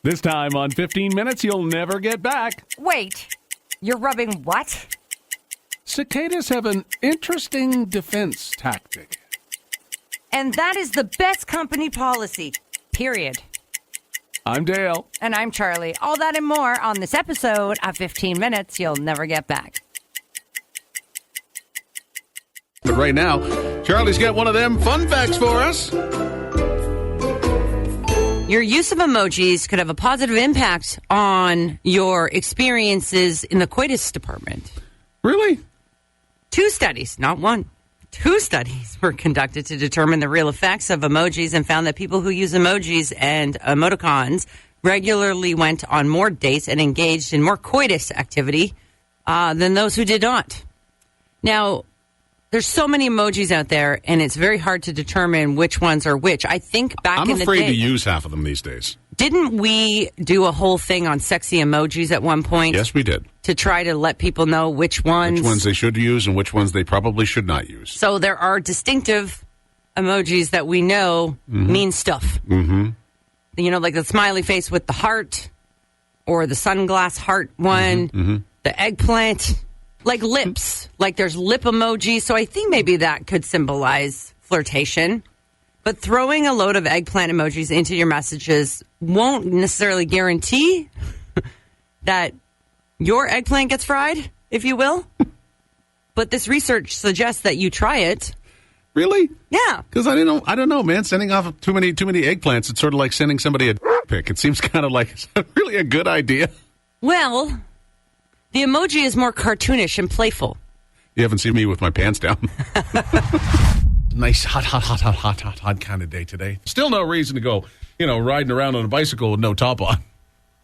This time on 15 Minutes You'll Never Get Back. Wait, you're rubbing what? Cicadas have an interesting defense tactic. And that is the best company policy, period. I'm Dale. And I'm Charlie. All that and more on this episode of 15 Minutes You'll Never Get Back. But right now, Charlie's got one of them fun facts for us. Your use of emojis could have a positive impact on your experiences in the coitus department. Really? 2 studies, not one. 2 studies were conducted to determine the real effects of emojis and found that people who use emojis and emoticons regularly went on more dates and engaged in more coitus activity than those who did not. Now, there's so many emojis out there, and it's very hard to determine which ones are which. I think back in the day... I'm afraid to use half of them these days. Didn't we do a whole thing on sexy emojis at one point? Yes, we did. To try to let people know which ones... Which ones they should use and which ones they probably should not use. So there are distinctive emojis that we know mean stuff. Mm-hmm. You know, like the smiley face with the heart, or the sunglass heart one, the eggplant... Like lips, like there's lip emoji. So I think maybe that could symbolize flirtation. But throwing a load of eggplant emojis into your messages won't necessarily guarantee that your eggplant gets fried, if you will. But this research suggests that you try it. Really? Yeah. Because I don't know, man. Sending off too many eggplants, it's sort of like sending somebody a pic. It seems kind of like it's really a good idea. Well... The emoji is more cartoonish and playful. You haven't seen me with my pants down. Nice hot kind of day today. Still no reason to go, riding around on a bicycle with no top on.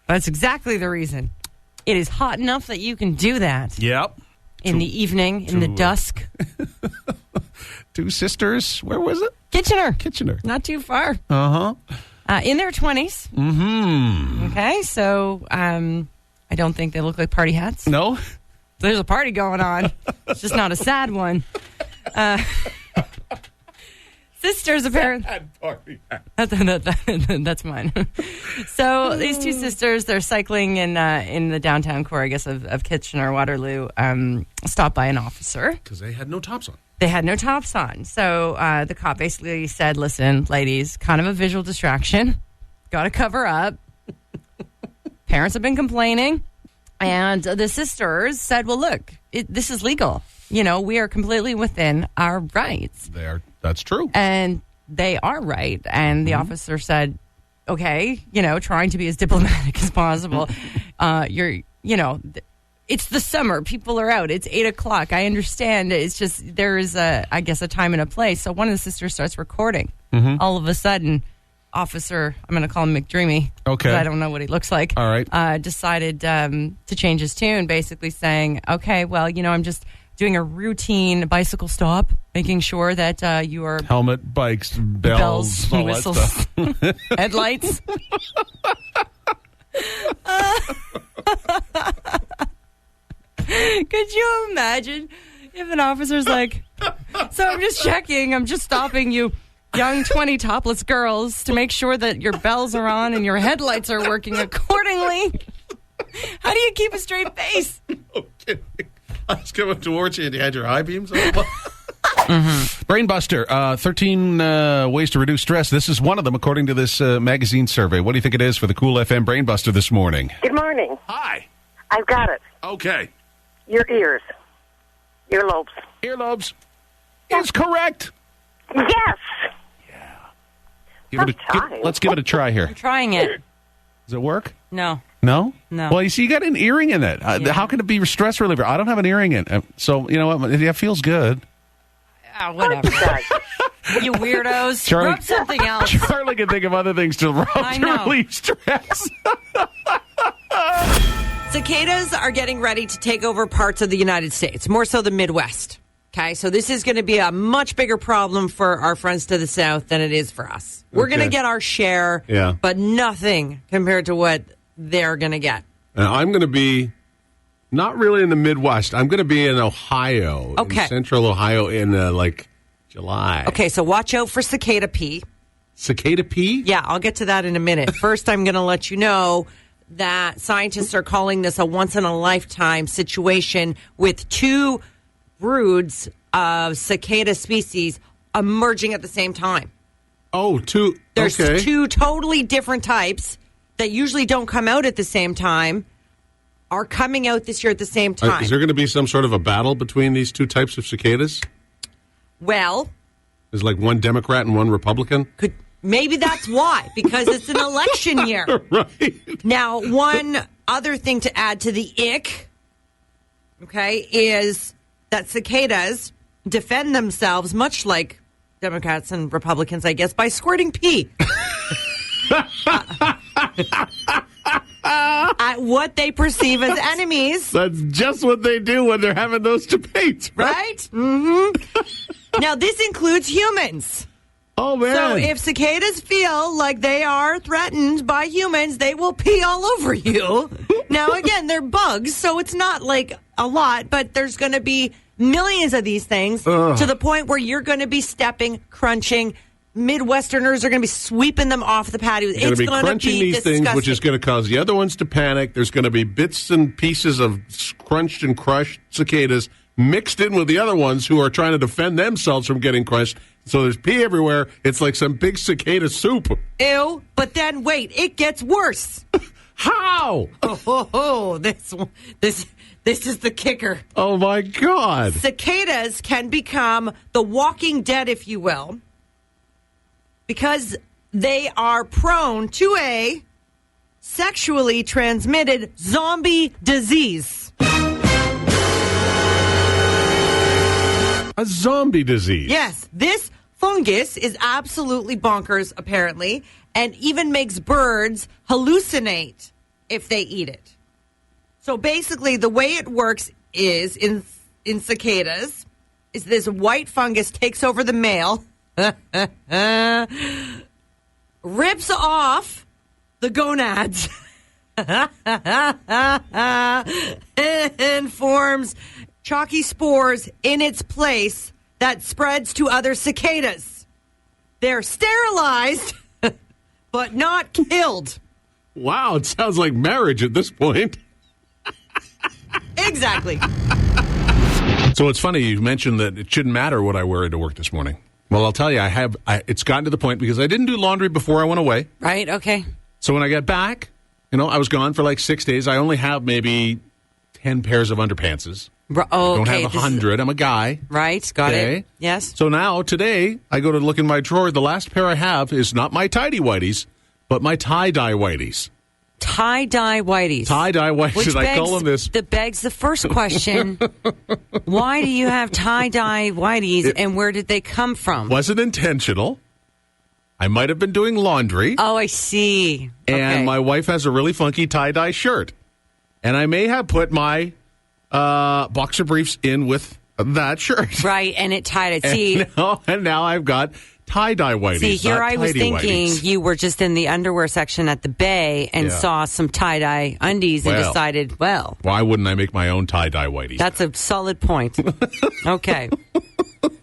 That's exactly the reason. It is hot enough that you can do that. Yep. In the evening, in the dusk. 2 sisters. Where was it? Kitchener. Not too far. Uh-huh. In their 20s. Mm-hmm. Okay, so... I don't think they look like party hats. No? There's a party going on. It's just not a sad one. Sisters, apparently. Sad party hat. That's mine. So these 2 sisters, they're cycling in the downtown core, I guess, of Kitchener-Waterloo, stopped by an officer. Because they had no tops on. They had no tops on. So the cop basically said, listen, ladies, kind of a visual distraction. Got to cover up. Parents have been complaining, and the sisters said, well, look, this is legal. We are completely within our rights. That's true. And they are right. And the officer said, okay, trying to be as diplomatic as possible. It's the summer. People are out. It's 8:00. I understand. It's just there is, a time and a place. So one of the sisters starts recording. All of a sudden... Officer, I'm going to call him McDreamy. Okay. I don't know what he looks like. All right. Decided to change his tune, basically saying, okay, well, I'm just doing a routine bicycle stop, making sure that you are... Helmet, bikes, bells all whistles, that stuff. headlights. Could you imagine if an officer's like, so I'm just checking, I'm just stopping you... young 20 topless girls to make sure that your bells are on and your headlights are working accordingly. How do you keep a straight face? No kidding. I was coming towards you and you had your high beams on. Brainbuster, 13 ways to reduce stress. This is one of them, according to this magazine survey. What do you think it is for the Kool FM Brainbuster this morning? Good morning. Hi. I've got it. Okay. Your ears. Earlobes. Earlobes is correct. Yes. Let's give it a try here. I'm trying it. Does it work? No. No? No. Well, you see, you got an earring in it. How can it be a stress reliever? I don't have an earring in it. So, you know what? It feels good. Whatever. You weirdos. Charlie, rub something else. Charlie can think of other things to rub to relieve stress. Cicadas are getting ready to take over parts of the United States, more so the Midwest. Okay, so this is going to be a much bigger problem for our friends to the south than it is for us. We're going to get our share, but nothing compared to what they're going to get. And I'm going to be not really in the Midwest. I'm going to be in Ohio, in central Ohio in July. Okay, so watch out for cicada pee. Cicada pee? Yeah, I'll get to that in a minute. First, I'm going to let you know that scientists are calling this a once-in-a-lifetime situation with two broods of cicada species emerging at the same time. Oh, two. There's okay. two totally different types that usually don't come out at the same time are coming out this year at the same time. Is there going to be some sort of a battle between these two types of cicadas? Well, Is like one Democrat and one Republican? maybe that's why, because it's an election year. Right. Now, one other thing to add to the ick, okay, is that cicadas defend themselves, much like Democrats and Republicans, I guess, by squirting pee. At what they perceive as enemies. That's just what they do when they're having those debates, Right? Mm-hmm. Now, this includes humans. Oh, man. So if cicadas feel like they are threatened by humans, they will pee all over you. Now, again, they're bugs, so it's not like a lot, but there's going to be millions of these things to the point where you're going to be stepping, crunching. Midwesterners are going to be sweeping them off the patio. You're going to be crunching these disgusting. things, which is going to cause the other ones to panic. There's going to be bits and pieces of crunched and crushed cicadas mixed in with the other ones who are trying to defend themselves from getting crushed. So there's pee everywhere. It's like some big cicada soup. Ew, but then wait, it gets worse. How? This is the kicker. Oh, my God. Cicadas can become the walking dead, if you will, because they are prone to a sexually transmitted zombie disease. A zombie disease. Yes, this fungus is absolutely bonkers, apparently, and even makes birds hallucinate if they eat it. So basically, the way it works is in cicadas, is this white fungus takes over the male, rips off the gonads, and forms chalky spores in its place that spreads to other cicadas. They're sterilized, but not killed. Wow, it sounds like marriage at this point. Exactly. So it's funny, you mentioned that it shouldn't matter what I wear into work this morning. Well, I'll tell you, it's gotten to the point because I didn't do laundry before I went away. Right, okay. So when I got back, I was gone for like 6 days. I only have maybe 10 pairs of underpantses. Okay. Don't have 100. I'm a guy. Right, got it. Yes. So now, today, I go to look in my drawer. The last pair I have is not my tidy whities, but my tie-dye whities. Tie-dye whities. Tie-dye whities, Which I call them this. That begs the first question. Why do you have tie-dye whities, and where did they come from? Wasn't intentional. I might have been doing laundry. Oh, I see. And my wife has a really funky tie-dye shirt. And I may have put my boxer briefs in with that shirt. Right, and it tied it. See, and now I've got tie-dye whities. See, here I was thinking whities. You were just in the underwear section at the Bay and saw some tie-dye undies and decided, well, why wouldn't I make my own tie-dye whities? That's a solid point. Okay.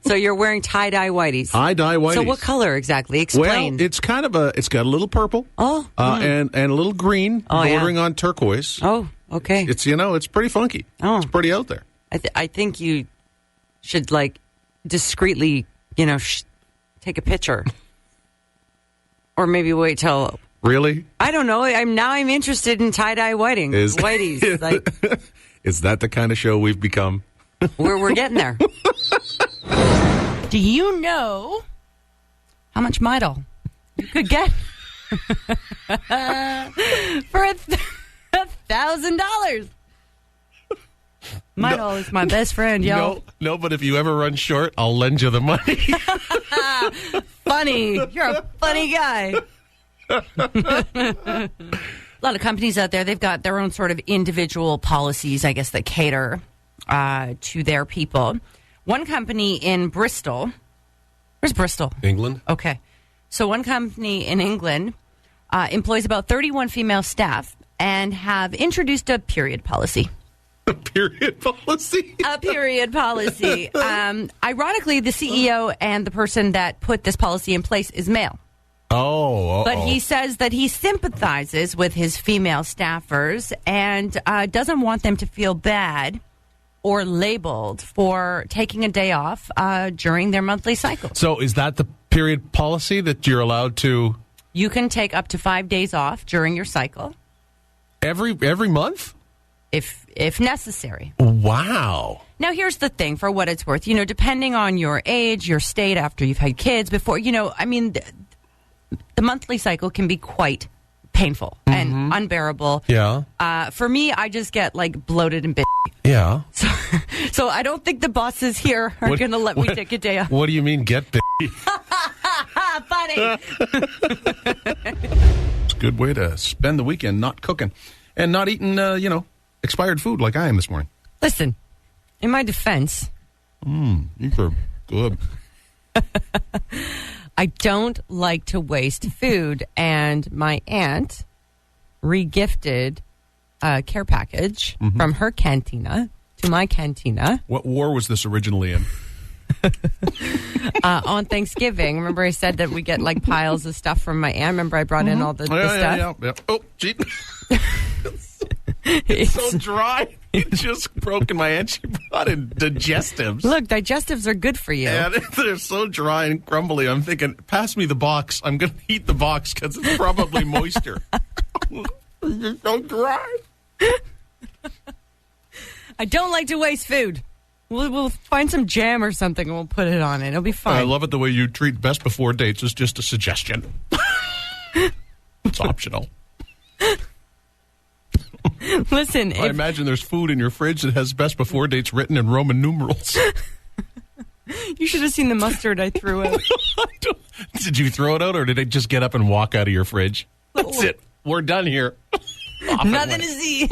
So you're wearing tie-dye whities. Tie-dye whities. So what color exactly? Explain. Well, it's kind of it's got a little purple. Oh. And a little green bordering on turquoise. Oh, okay. It's, it's pretty funky. Oh. It's pretty out there. I think you should, discreetly, take a picture. Or maybe wait till... Really? I don't know. I'm interested in tie-dye whitings. Whiteys. Is that the kind of show we've become? We're getting there. Do you know how much Midol you could get for $1,000? Midol is my best friend, yo. No, but if you ever run short, I'll lend you the money. Funny. You're a funny guy. A lot of companies out there, they've got their own sort of individual policies, I guess, that cater to their people. One company in Bristol. Where's Bristol? England. Okay. So one company in England employs about 31 female staff and have introduced a period policy. A period policy? A period policy. Ironically, the CEO and the person that put this policy in place is male. Oh, But he says that he sympathizes with his female staffers and doesn't want them to feel bad or labeled for taking a day off during their monthly cycle. So is that the period policy that you're allowed to? You can take up to 5 days off during your cycle. Every month? If necessary. Wow. Now, here's the thing, for what it's worth. Depending on your age, your state, after you've had kids, before, the monthly cycle can be quite painful and unbearable. Yeah. For me, I just get, bloated and bitchy. Yeah. So I don't think the bosses here are going to let me take a day off. What do you mean, get busy? Funny. It's a good way to spend the weekend not cooking and not eating, expired food like I am this morning. Listen, in my defense... These are good. I don't like to waste food, and my aunt regifted a care package from her cantina to my cantina. What war was this originally in? On Thanksgiving. Remember I said that we get piles of stuff from my aunt? Remember I brought in all the stuff? Yeah. Oh, gee. It's so dry. It just broke in my aunt. She brought in digestives. Look, digestives are good for you. And they're so dry and crumbly. I'm thinking, pass me the box. I'm going to eat the box because it's probably moisture. It's so dry. I don't like to waste food. We'll find some jam or something and we'll put it on it. It'll be fine. I love it the way you treat best before dates as just a suggestion. It's optional. Listen, I imagine there's food in your fridge that has best before dates written in Roman numerals. You should have seen the mustard I threw out. Did you throw it out or did it just get up and walk out of your fridge? That's it. We're done here. Nothing to see.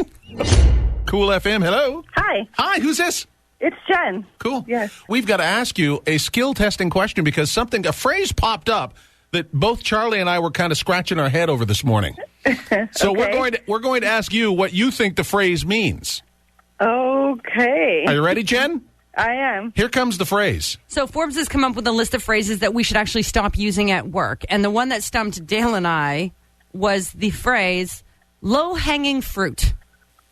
Kool FM, hello. Hi, Hi, who's this? it's Jen. Cool. Yes. We've got to ask you a skill testing question because a phrase popped up that both Charlie and I were kind of scratching our head over this morning. So Okay. we're going to ask you what you think the phrase means. Okay. Are you ready, Jen? I am. Here comes the phrase. So Forbes has come up with a list of phrases that we should actually stop using at work. And the one that stumped Dale and I was the phrase low-hanging fruit.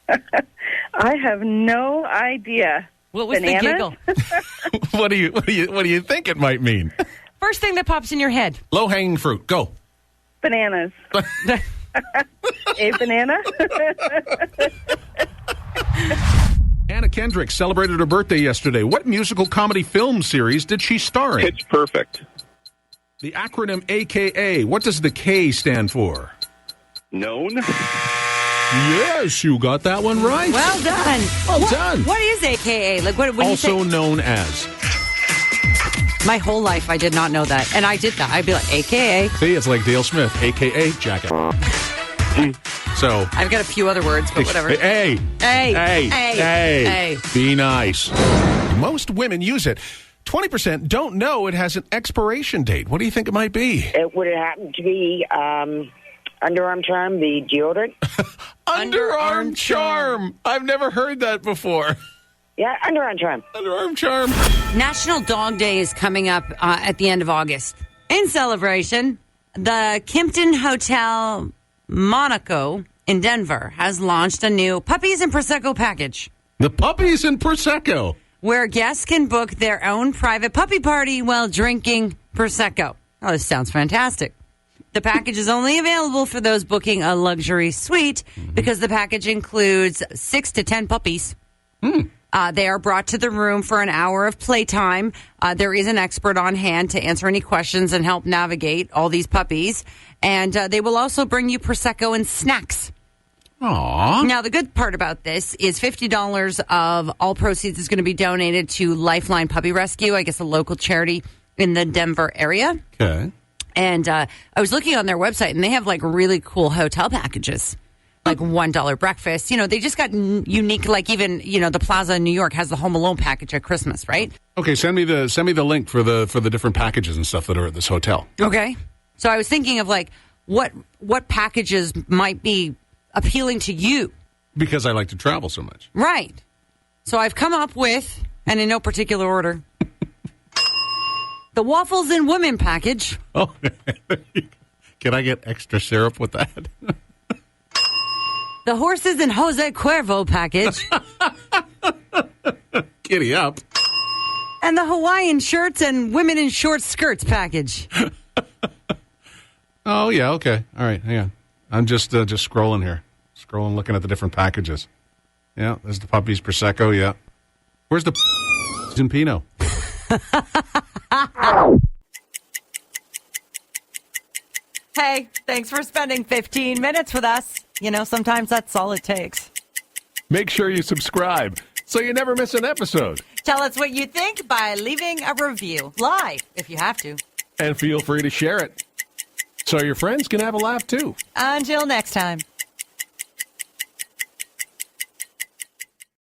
I have no idea. What was Banana? the giggle? What do you think it might mean? First thing that pops in your head. Low hanging fruit. Go. Bananas. A banana? Anna Kendrick celebrated her birthday yesterday. What musical comedy film series did she star in? Pitch Perfect. The acronym AKA. What does the K stand for? Known. Yes, you got that one right. Well done. Well done. What is AKA? What do you Also think? known as. My whole life I did not know that. And I did that. I'd be like, AKA. See, it's like Dale Smith, AKA Jacket. So. I've got a few other words, but whatever. Hey. Hey. Be nice. Most women use it. 20% don't know it has an expiration date. What do you think it might be? It would happen to be underarm charm, the deodorant. Underarm charm. I've never heard that before. Yeah, underarm charm. Underarm charm. National Dog Day is coming up at the end of August. In celebration, the Kimpton Hotel Monaco in Denver has launched a new Puppies and Prosecco package The puppies and Prosecco. where guests can book their own private puppy party while drinking Prosecco. Oh, this sounds fantastic. The package is only available for those booking a luxury suite because the package includes 6 to 10 puppies. They are brought to the room for an hour of playtime. There is an expert on hand to answer any questions and help navigate all these puppies. And they will also bring you Prosecco and snacks. Aww. Now, the good part about this is $50 of all proceeds is going to be donated to Lifeline Puppy Rescue, I guess a local charity in the Denver area. Okay. And I was looking on their website, and they have, really cool hotel packages. Like $1 breakfast. They just got unique, even, the Plaza in New York has the Home Alone package at Christmas, right? Okay, send me the link for the different packages and stuff that are at this hotel. Okay. So I was thinking of, what packages might be appealing to you. Because I like to travel so much. Right. So I've come up with, and in no particular order, the Waffles and Women package. Oh, Can I get extra syrup with that? The Horses and Jose Cuervo package. Giddy up. And the Hawaiian shirts and women in short skirts package. Oh, yeah, okay. All right, hang on. I'm just scrolling here. Scrolling, looking at the different packages. Yeah, there's the puppies, Prosecco, yeah. Where's the in Pinot? Hey, thanks for spending 15 minutes with us. You know, sometimes that's all it takes. Make sure you subscribe so you never miss an episode. Tell us what you think by leaving a review. Live, if you have to. And feel free to share it so your friends can have a laugh too. Until next time.